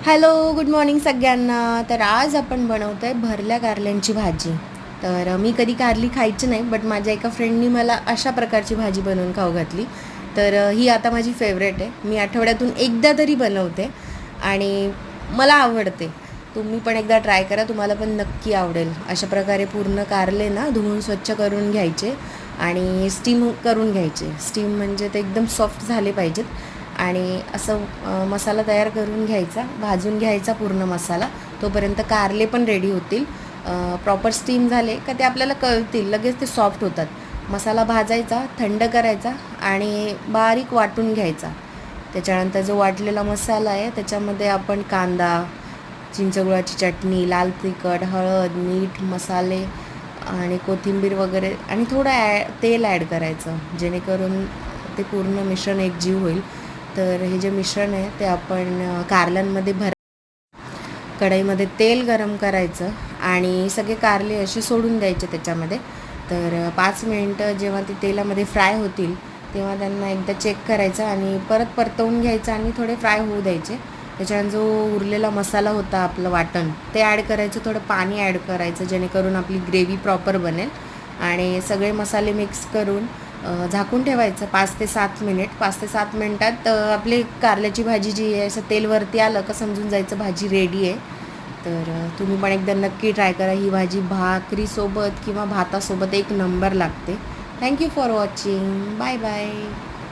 Hello, good morning सगळ्यांना. तर आज आपण बनवतो आहे भरल्या कारल्यांची भाजी. तर मी कधी कारली खायची नाही, बट माझ्या एका फ्रेंडनी मला अशा प्रकारची भाजी बनवून खाऊ घातली. तर ही आता माझी फेवरेट आहे. मी आठवड्यातून एकदा तरी बनवते आणि मला आवडते. तुम्ही पण एकदा ट्राय करा, तुम्हाला पण नक्की आवडेल. अशा प्रकारे पूर्ण कारले ना धुवून स्वच्छ करून घ्यायचे आणि स्टीम करून घ्यायचे. स्टीम म्हणजे ते एकदम सॉफ्ट झाले पाहिजेत. आणि असं मसाला तयार करून घ्यायचा, भाजून घ्यायचा पूर्ण मसाला. तोपर्यंत कारले पण रेडी होतील. प्रॉपर स्टीम झाले का ते आपल्याला कळतील, लगेच ते सॉफ्ट होतात. मसाला भाजायचा, थंड करायचा आणि बारीक वाटून घ्यायचा. त्याच्यानंतर जो वाटलेला मसाला आहे त्याच्यामध्ये आपण कांदा, चिंचगुळाची चटणी, लाल तिखट, हळद, मीठ, मसाले आणि कोथिंबीर वगैरे आणि थोडं तेल ॲड करायचं, जेणेकरून ते पूर्ण मिश्रण एकजीव होईल. तर हे जे मिश्रण आहे ते आपण कारल्यांमध्ये कढईमध्ये तेल गरम करायचं आणि सगळे कारले असे सोडून द्यायचे त्याच्यामध्ये. तर 5 मिनिटं जेव्हा ते तेलामध्ये फ्राय होतील तेव्हा त्यांना एकदा चेक करायचं आणि परत परतवून घ्यायचं आणि थोडे फ्राय होऊ द्यायचे. त्याच्यानंतर जो उरलेला मसाला होता आपलं वाटण ते ॲड करायचं, थोडं पाणी ॲड करायचं, जेणेकरून आपली ग्रेव्ही प्रॉपर बनेल. आणि सगळे मसाले मिक्स करून झाकून ठेवायचं 5 ते 7 मिनिट. 5 ते 7 मिनिटात आपली कारल्याची भाजी जी आहे असं तेल वरती आलं का समजून जायचं भाजी रेडी आहे. तर तुम्ही पण एकदा नक्की ट्राय करा. ही भाजी भाकरीसोबत किंवा भातासोबत एक नंबर लागते. Thank you for watching. Bye bye.